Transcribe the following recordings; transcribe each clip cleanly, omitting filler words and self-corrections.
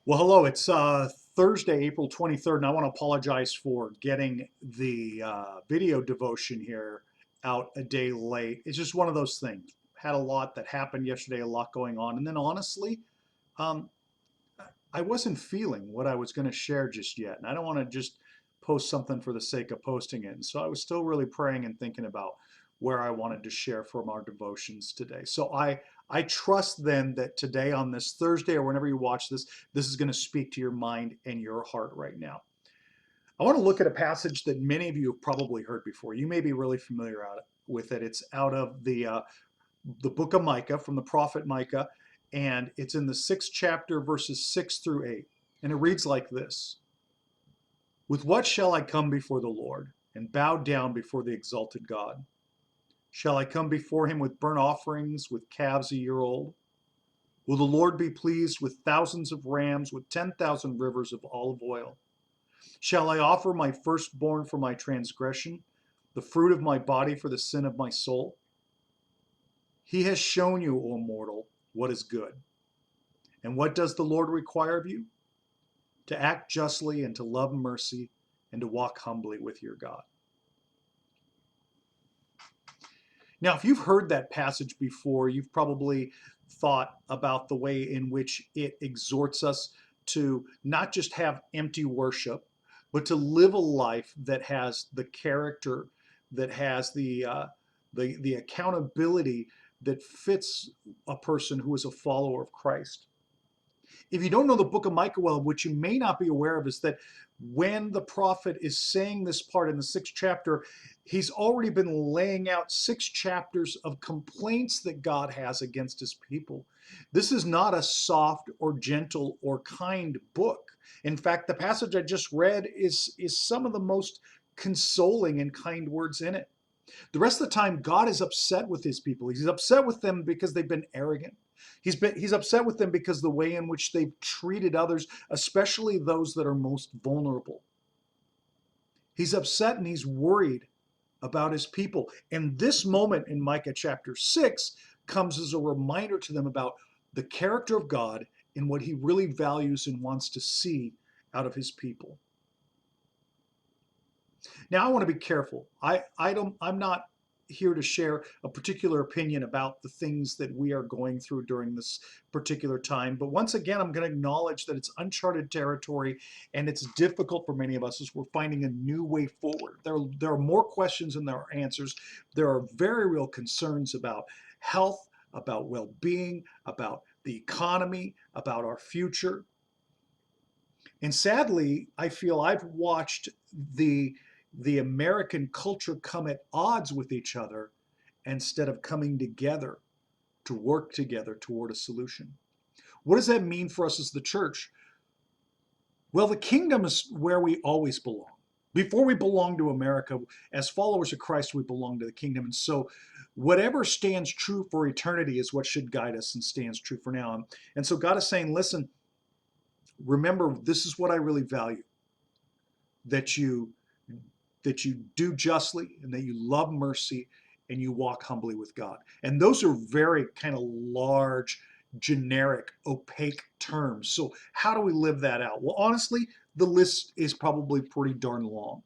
Well, hello. It's Thursday, April 23rd, and I want to apologize for getting the video devotion here out a day late. It's just one of those things. Had a lot that happened yesterday, a lot going on. And then honestly, um, I wasn't feeling what I was going to share just yet. And I don't want to just post something for the sake of posting it. And so I was still really praying and thinking about where I wanted to share from our devotions today. So I trust then that today on this Thursday or whenever you watch this, this is going to speak to your mind and your heart right now. I want to look at a passage that many of you have probably heard before. You may be really familiar with it. It's out of the book of Micah, from the prophet Micah, and it's in the 6th chapter, verses 6 through 8. And it reads like this: With what shall I come before the Lord and bow down before the exalted God? Shall I come before him with burnt offerings, with calves a year old? Will the Lord be pleased with thousands of rams, with 10,000 rivers of olive oil? Shall I offer my firstborn for my transgression, the fruit of my body for the sin of my soul? He has shown you, O mortal, what is good. And what does the Lord require of you? To act justly and to love mercy and to walk humbly with your God. Now, if you've heard that passage before, you've probably thought about the way in which it exhorts us to not just have empty worship, but to live a life that has the character, that has the accountability that fits a person who is a follower of Christ. If you don't know the book of Micah well, what you may not be aware of is that when the prophet is saying this part in the 6th chapter, he's already been laying out 6 chapters of complaints that God has against his people. This is not a soft or gentle or kind book. In fact, the passage I just read is some of the most consoling and kind words in it. The rest of the time, God is upset with his people. He's upset with them because they've been arrogant. He's upset with them because the way in which they've treated others, especially those that are most vulnerable. He's upset and he's worried about his people. And this moment in Micah chapter 6 comes as a reminder to them about the character of God and what he really values and wants to see out of his people. Now I want to be careful. I'm not here to share a particular opinion about the things that we are going through during this particular time. But once again, I'm going to acknowledge that it's uncharted territory and it's difficult for many of us as we're finding a new way forward. There are more questions than there are answers. There are very real concerns about health, about well-being, about the economy, about our future. And sadly, I feel I've watched the the American culture come at odds with each other instead of coming together to work together toward a solution. What does that mean for us as the church? Well, the kingdom is where we always belong. Before we belong to America, as followers of Christ, we belong to the kingdom. And so, whatever stands true for eternity is what should guide us and stands true for now. And so, God is saying, listen, remember, this is what I really value, that you do justly and that you love mercy and you walk humbly with God. And those are very kind of large, generic, opaque terms. So how do we live that out? Well, honestly, the list is probably pretty darn long.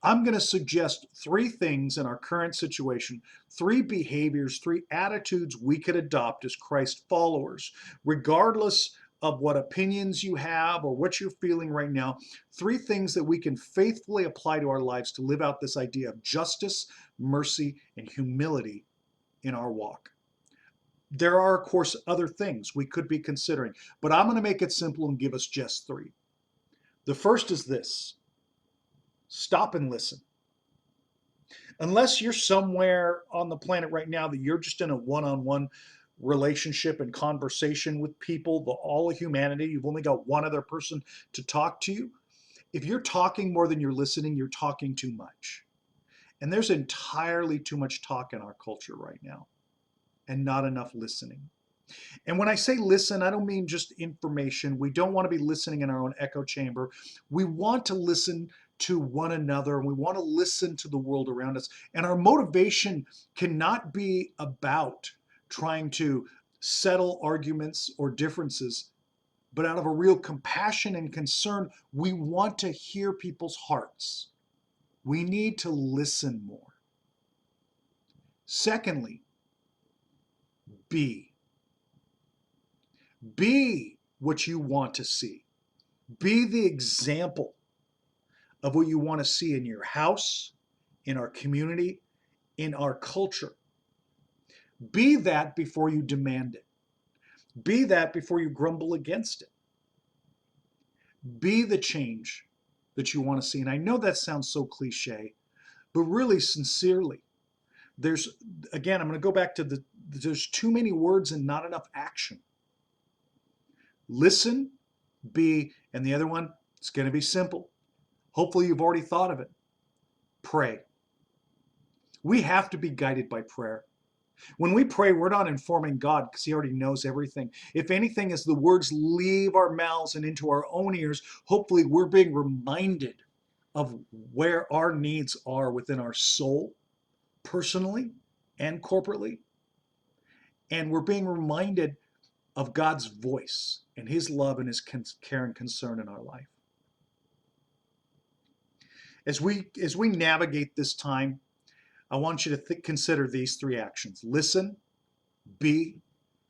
I'm going to suggest 3 things in our current situation, 3 behaviors, 3 attitudes we could adopt as Christ followers, regardless of what opinions you have or what you're feeling right now. 3 things that we can faithfully apply to our lives to live out this idea of justice, mercy, and humility in our walk. There are, of course, other things we could be considering, but I'm going to make it simple and give us just 3. The first is this: stop and listen. Unless you're somewhere on the planet right now that you're just in a one-on-one relationship and conversation with people, all of humanity, you've only got one other person to talk to you. If you're talking more than you're listening, you're talking too much. And there's entirely too much talk in our culture right now and not enough listening. And when I say listen, I don't mean just information. We don't want to be listening in our own echo chamber. We want to listen to one another and we want to listen to the world around us. And our motivation cannot be about trying to settle arguments or differences. but out of a real compassion and concern, we want to hear people's hearts. We need to listen more. Secondly, be. Be what you want to see. Be the example of what you want to see in your house, in our community, in our culture. Be that before you demand it. Be that before you grumble against it. Be the change that you want to see. And I know that sounds so cliche, but really sincerely, there's, again, I'm going to go back to there's too many words and not enough action. Listen, be, and the other one, it's going to be simple. Hopefully you've already thought of it. Pray. We have to be guided by prayer. When we pray, we're not informing God because he already knows everything. If anything, as the words leave our mouths and into our own ears, hopefully we're being reminded of where our needs are within our soul, personally and corporately. And we're being reminded of God's voice and his love and his care and concern in our life. As we navigate this time, I want you to consider these three actions: listen, be,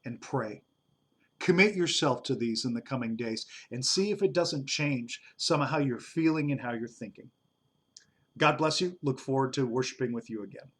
and pray. Commit yourself to these in the coming days and see if it doesn't change some of how you're feeling and how you're thinking. God bless you. Look forward to worshiping with you again.